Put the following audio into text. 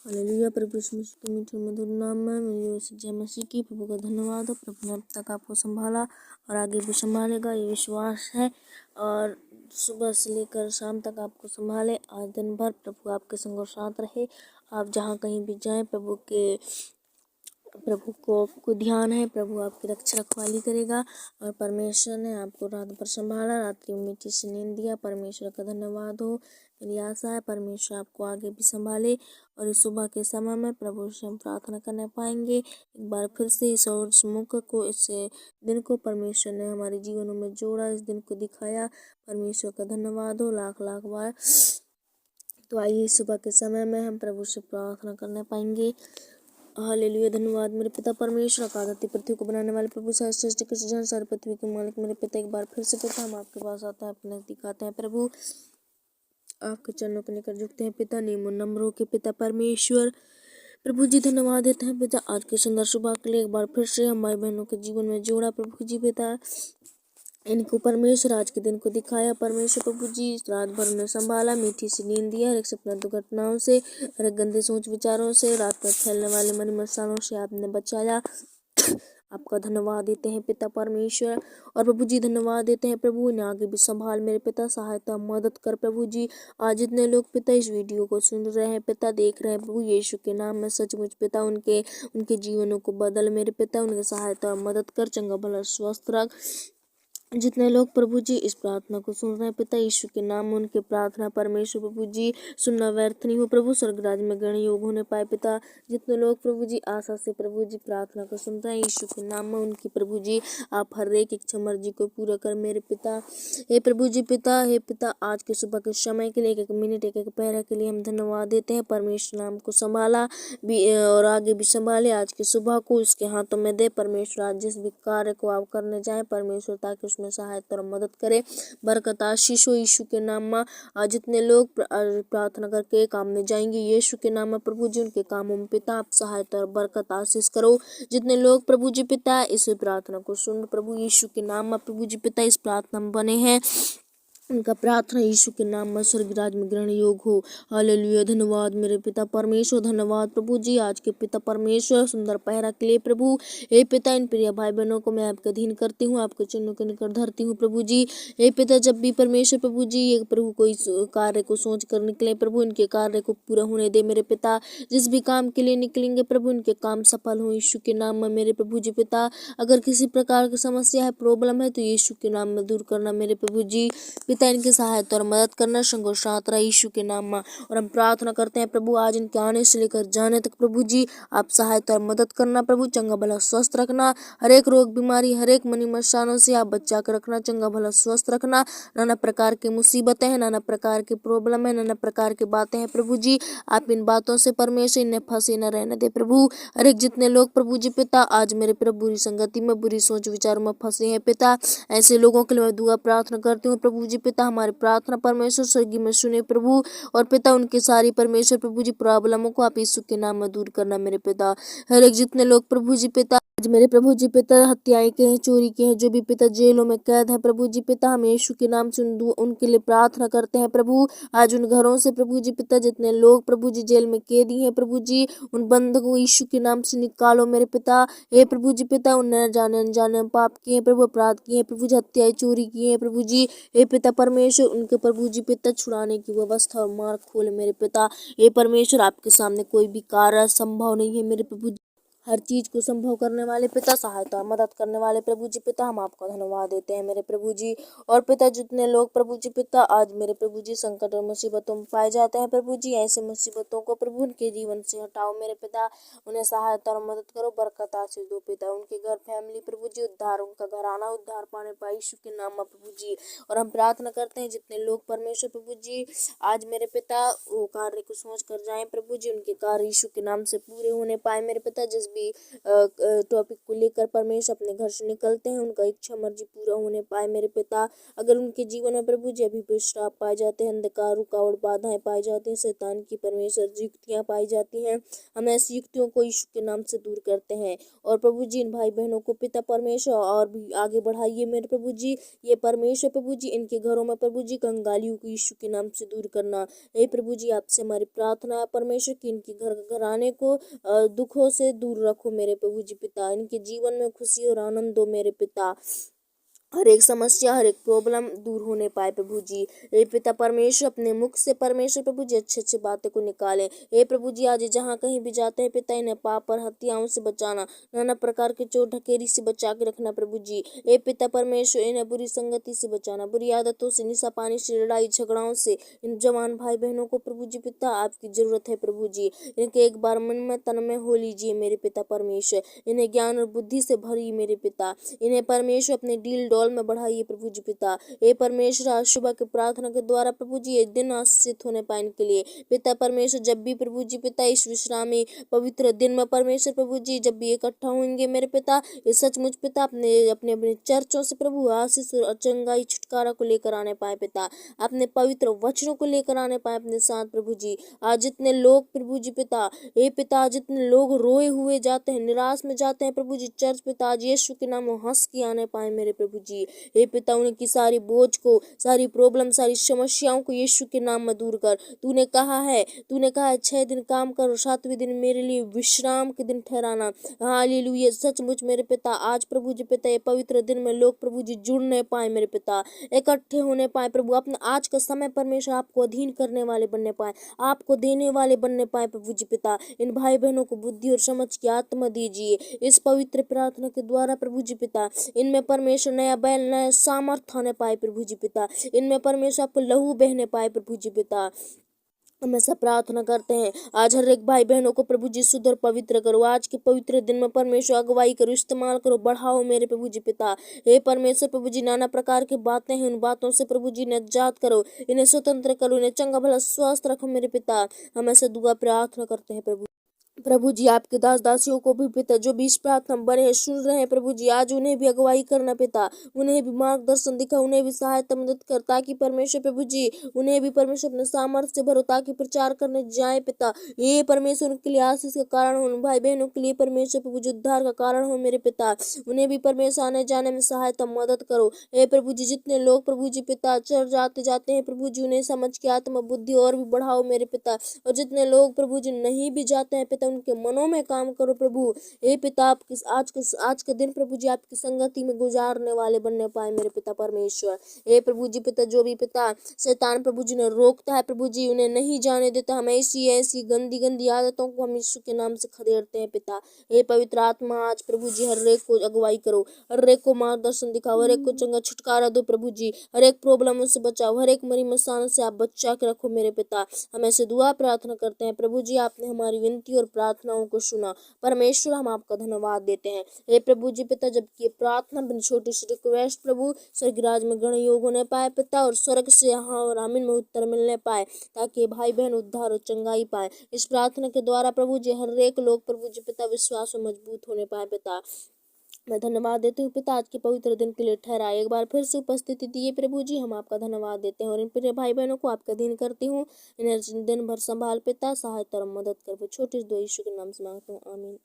Hallelujah. प्रभु यीशु मसीह के मीठे मधुर नाम में मेरी जय मसीह की। प्रभु का धन्यवाद हो, प्रभु ने अब तक आपको संभाला और आगे भी संभालेगा, ये विश्वास है। और सुबह से लेकर शाम तक आपको संभाले, आज दिन भर प्रभु आपके संग और साथ रहे। आप जहाँ कहीं भी जाएं, प्रभु को ध्यान है, प्रभु आपकी रक्षा रखवाली करेगा। और परमेश्वर ने आपको रात भर संभाला, रात्रि में मीठी सी नींद दिया। परमेश्वर का धन्यवाद हो। मेरी आशा है परमेश्वर आपको आगे भी संभाले और इस सुबह के समय में प्रभु से हम प्रार्थना करने पाएंगे। एक बार फिर से इस मौके को, इस दिन को परमेश्वर ने हमारे जीवनों में जोड़ा, इस दिन को दिखाया। परमेश्वर का धन्यवाद हो लाख लाख बार। तो आइए सुबह के समय में हम प्रभु से प्रार्थना करने पाएंगे। हालेलुया। धन्यवाद मेरे पिता परमेश्वर, आकाश धरती पृथ्वी को बनाने वाले प्रभु, सृष्टि के सृजन सारे पृथ्वी के मालिक मेरे पिता। एक बार फिर से पिता हम आपके पास आते हैं, अपने नजदीक आते हैं प्रभु, आपके चरणों के निकट झुकते हैं पिता, नियम और नम्र के पिता परमेश्वर। प्रभु जी धन्यवाद देते हैं पिता आज के सुंदर सुबह के लिए। एक बार फिर से हमारे बहनों के जीवन में जोड़ा प्रभु जी पिता, इनको परमेश्वर आज के दिन को दिखाया। परमेश्वर प्रभु जी रात भर उन्हें संभाला, मीठी सी नींद दिया, हर एक सपना दुर्घटनाओं से, हर एक गंदे सोच विचारों से, रात में फैलने वाले मन मसालों से आपने बचाया। आपका धन्यवाद देते हैं पिता परमेश्वर। और प्रभु जी धन्यवाद देते हैं प्रभु, इन्हें आगे भी संभाल मेरे पिता, सहायता मदद कर प्रभु जी। आज जितने लोग पिता इस वीडियो को सुन रहे हैं पिता, देख रहे हैं प्रभु, यीशु के नाम में सचमुच पिता उनके जीवनों को बदल मेरे पिता, उनकी सहायता और मदद कर, चंगा भला स्वस्थ रख। जितने लोग प्रभु जी इस प्रार्थना को सुन रहे हैं पिता, यीशु के नाम में उनके प्रार्थना परमेश्वर प्रभु जी सुनना व्यर्थ नहीं हो प्रभु, स्वर्गराज में ग्रहण योग होने पाए पिता। जितने लोग प्रभु जी आशा से प्रभु जी प्रार्थना को सुन रहे हैं, यीशु के नाम में उनकी प्रभु जी आप हर एक इच्छा मर्जी को पूरा कर मेरे पिता। हे प्रभु जी पिता, हे पिता आज के सुबह के समय के लिए, एक एक मिनट एक एक पहरा के लिए हम धन्यवाद देते हैं। परमेश्वर नाम को संभाला भी और आगे भी संभाले, आज की सुबह को उसके हाथों में दे परमेश्वर। आज जिस भी कार्य को आप करने जाए परमेश्वर, ताकि उसमें सहायता और मदद करे, बरकत आशीष हो यीशु के नाम में। आज जितने लोग प्रार्थना करके काम में जाएंगे यीशु के नाम में प्रभु जी, उनके कामों में पिता आप सहायता और बरकत आशीष करो। जितने लोग प्रभु जी पिता इस प्रार्थना को सुन प्रभु यीशु के नाम में प्रभु जी पिता इस प्रार्थना में बने हैं, उनका प्रार्थना यीशु के नाम में स्वर्गराज में ग्रहण योग हो। हालेलुया। धन्यवाद मेरे पिता परमेश्वर, धन्यवाद प्रभु जी आज के पिता परमेश्वर सुंदर पहरा के लिए प्रभु। हे पिता इन प्रिय भाई बहनों को मैं आपके अधीन करती हूँ, आपके चरणों के निकट धरती हूँ प्रभु जी। हे पिता जब भी परमेश्वर प्रभु जी ये प्रभु कोई कार्य को सोच कर निकले प्रभु, इनके कार्य को पूरा होने दे मेरे पिता। जिस भी काम के लिए निकलेंगे प्रभु, इनके काम सफल हो यीशु के नाम में मेरे प्रभु जी पिता। अगर किसी प्रकार की समस्या है, प्रॉब्लम है, तो यीशु के नाम में दूर करना मेरे प्रभु जी पिता, इनकी सहायता और मदद करना संग और साथ रहा यीशु के नाम में। और हम प्रार्थना करते हैं प्रभु आज इनके आने से लेकर जाने तक प्रभु जी आप सहायता और मदद करना प्रभु, चंगा भला स्वस्थ रखना, हर एक रोग बीमारी हर एक मनी मशानों से आप बचा कर रखना, चंगा भला स्वस्थ रखना। नाना प्रकार की मुसीबतें हैं, नाना प्रकार की प्रॉब्लम है, नाना प्रकार की बातें हैं प्रभु जी, आप इन बातों से परमेश्वर इन्हें फंसे न रहने दे प्रभु। हर एक जितने लोग प्रभु जी पिता आज मेरे प्रभु बुरी संगति में बुरी सोच विचारों में फंसे हैं पिता, ऐसे लोगों के लिए मैं दुआ प्रार्थना करती हूँ प्रभु जी पिता। हमारी प्रार्थना परमेश्वर स्वर्गीय में सुने प्रभु, और पिता उनके सारी परमेश्वर प्रभु जी प्रॉब्लमों को आप यीशु के नाम में दूर करना मेरे पिता। हर एक जितने लोग प्रभु जी पिता आज मेरे प्रभु जी पिता हत्याएं के हैं, चोरी के हैं, जो भी पिता जेलों में कैद है प्रभु जी पिता, हम यीशु के नाम से उनके लिए प्रार्थना करते हैं प्रभु। आज उन घरों से प्रभु जी पिता जितने लोग प्रभु जी जेल में कैदी हैं प्रभु जी, उन बंद को यीशु के नाम से निकालो मेरे पिता। हे प्रभु जी पिता उन्हें जाने अनजाने पाप किए प्रभु, अपराध किए प्रभु जी, हत्याएं चोरी किए हैं प्रभु जी। हे पिता परमेश्वर उनके प्रभु जी पिता छुड़ाने की व्यवस्था और मार्ग खोले मेरे पिता। हे परमेश्वर आपके सामने कोई भी कार्य संभव नहीं है मेरे प्रभु, हर चीज को संभव करने वाले पिता, सहायता और मदद करने वाले प्रभु जी पिता, हम आपको धन्यवाद देते हैं मेरे प्रभु जी। और पिता जितने लोग प्रभु जी पिता आज मेरे प्रभु जी संकट और मुसीबतों में पाए जाते हैं प्रभु जी, ऐसे मुसीबतों को प्रभु उनके जीवन से हटाओ मेरे पिता, उन्हें सहायता और मदद करो, बरकत आशीष दो पिता। उनके घर फैमिली प्रभु जी उद्धार, उनका घराना उद्धार पाने पाए यीशु के नाम में प्रभु जी। और हम प्रार्थना करते हैं जितने लोग परमेश्वर प्रभु जी आज मेरे पिता वो कार्य को सोच कर जाए प्रभु जी, उनके कार्य यीशु के नाम से पूरे होने पाए मेरे पिता। जिस भी टॉपिक को लेकर परमेश्वर अपने घर से निकलते हैं, उनका इच्छा मर्जी पूरा होने पाए मेरे पिता। अगर उनके जीवन में प्रभु जी अभी भी श्राप पाए जाते हैं, अंधकार रुकावट बाधाएं पाई जाती हैं, शैतान की परमेश्वर युक्तियाँ पाई जाती हैं, हम ऐसी युक्तियों को यीशु के नाम से दूर करते हैं। और प्रभु जी इन भाई बहनों को पिता परमेश्वर और भी आगे बढ़ाइए मेरे प्रभु जी। ये परमेश्वर प्रभु जी इनके घरों में प्रभु जी कंगालियों को यीशु के नाम से दूर करना। हे प्रभु जी आपसे हमारी प्रार्थना है परमेश्वर की इनके घराने को दुखों से दूर रखो मेरे प्रभु जी पिता। इनके जीवन में खुशी और आनंद दो मेरे पिता। हर एक समस्या हर एक प्रॉब्लम दूर होने पाए प्रभु जी। हे पिता परमेश्वर अपने मुख से परमेश्वर प्रभु जी अच्छे अच्छे बातें को निकालें। हे प्रभु जी आज जहाँ कहीं भी जाते हैं पिता इन्हें पाप और हत्याओं से बचाना, नाना प्रकार के चोट ढकेरी से बचा के रखना प्रभु जी। हे पिता परमेश्वर इन्हें बुरी संगति से बचाना, बुरी आदतों से, निशा पानी से, लड़ाई झगड़ाओं से। इन जवान भाई बहनों को प्रभु जी पिता आपकी जरूरत है प्रभु जी। इनके एक बार मन में तन में हो लीजिए मेरे पिता परमेश्वर। इन्हें ज्ञान और बुद्धि से भरी मेरे पिता। इन्हें परमेश्वर अपने डील डॉल में बढ़ाइए प्रभु जी पिता। हे परमेश्वर आज सुबह के प्रार्थना के द्वारा प्रभु जी ये दिन आशीषित होने पाए इनके लिए पिता परमेश्वर। जब भी प्रभु जी पिता इस विश्रामी पवित्र दिन में परमेश्वर प्रभु जी जब भी इकट्ठा होंगे मेरे पिता, ये सचमुच पिता अपने अपने अपने चर्चों से प्रभु आशीष और चंगाई छुटकारा को लेकर आने पाए पिता। अपने पवित्र वचनों को लेकर आने पाए अपने साथ प्रभु जी। आज जितने लोग प्रभु जी पिता, हे पिता जितने लोग रोए हुए जाते हैं, निराश में जाते हैं प्रभु जी चर्च पिता, आज यीशु के नाम हंस के आने पाए मेरे प्रभु जी। हे पिता उनकी सारी बोझ को, सारी प्रॉब्लम, सारी समस्याओं को यीशु के नाम में दूर कर। तूने कहा है 6 दिन काम कर और 7वें दिन मेरे लिए विश्राम के दिन ठहराना। हालेलुया सचमुच मेरे पिता आज प्रभु जी पिता ये पवित्र दिन में लोग प्रभु जी जुड़ने पाए मेरे पिता, इकट्ठे होने पाए प्रभु। अपना आज का समय परमेश्वर आपको अधीन करने वाले बनने पाए, आपको देने वाले बनने पाए प्रभु जी पिता। इन भाई बहनों को बुद्धि और समझ की आत्मा दीजिए इस पवित्र प्रार्थना के द्वारा प्रभु जी पिता। इनमें परमेश्वर नया बैल नया सामर्थ आने पाए प्रभु जी पिता। इनमें परमेश्वर आपको लहू बहने पाए प्रभु जी पिता। हम ऐसा प्रार्थना करते हैं आज हर एक भाई बहनों को प्रभु जी शुद्ध और पवित्र करो। आज के पवित्र दिन में परमेश्वर अगुवाई करो, इस्तेमाल करो, बढ़ाओ मेरे प्रभु जी पिता। हे परमेश्वर प्रभु जी नाना प्रकार की बातें हैं, उन बातों से प्रभु जी निजात करो, इन्हें स्वतंत्र करो, इन्हें चंगा भला स्वस्थ रखो मेरे पिता। हम ऐसा दुआ प्रार्थना करते हैं प्रभु जी। आपके दास दासियों को भी पिता जो भी इस प्रार्थना में बने हैं सुन रहे हैं प्रभु जी, आज उन्हें भी अगुवाई करना पिता, उन्हें भी मार्गदर्शन दिखा, उन्हें भी सहायता मदद कर, ताकि परमेश्वर प्रभु जी उन्हें भी परमेश्वर अपने सामर्थ्य से भरो, ताकि प्रचार करने जाए पिता। ये परमेश्वर उनके लिए आशीष का कारण हो, भाई बहनों के लिए परमेश्वर प्रभु जी उद्धार का कारण हो मेरे पिता। उन्हें भी परमेश्वर आने जाने में सहायता मदद करो। हे प्रभु जी जितने लोग प्रभु जी पिता चढ़ जाते हैं प्रभु जी उन्हें समझ के आत्मा बुद्धि और भी बढ़ाओ मेरे पिता। और जितने लोग प्रभु जी नहीं भी जाते हैं पिता उनके मनों में काम करो प्रभु। हे पिता आपके आज का दिन प्रभु जी आपकी संगति में गुजारने वाले बनने पाए मेरे पिता परमेश्वर। हे प्रभु जी पिता जो भी पिता शैतान प्रभु जी ने रोकता है प्रभु जी उन्हें नहीं जाने देता, हम ऐसी गंदी गंदी आदतों को हम यीशु के नाम से खदेड़ते हैं पिता। हे पवित्र आत्मा आज प्रभु जी हर एक को अगुवाई करो, हर एक को मार्गदर्शन दिखाओ, हर एक को चंगा छुटकारा दो प्रभु जी, हर एक प्रॉब्लम से बचाओ, हर एक मरी मसान से आप बचा के रखो मेरे पिता। हम ऐसे दुआ प्रार्थना करते हैं प्रभु जी। आपने हमारी विनती और प्रार्थनाओं को सुना परमेश्वर, हम आपका धन्यवाद देते हैं। हे प्रभु जी पिता जबकि प्रार्थना बिन छोटी सी रिक्वेस्ट प्रभु स्वर्गराज में गण योग होने पाए पिता, और स्वर्ग से यहाँ और आमीन में उत्तर मिलने पाए, ताकि भाई बहन उद्धार और चंगाई पाए। इस प्रार्थना के द्वारा प्रभु जी हर एक लोग प्रभु जी पिता विश्वास में मजबूत होने पाए पिता। मैं धन्यवाद देती हूँ पिता आज के पवित्र दिन के लिए ठहराए एक बार फिर से उपस्थिति दिए प्रभु जी, हम आपका धन्यवाद देते हैं। और इन प्रिय भाई बहनों को आपका अधीन करती हूँ, इन्हें दिन भर संभाल पिता, सहायता और मदद कर। वो छोटे दो यीशु के नाम से मांगता हूँ, आमीन।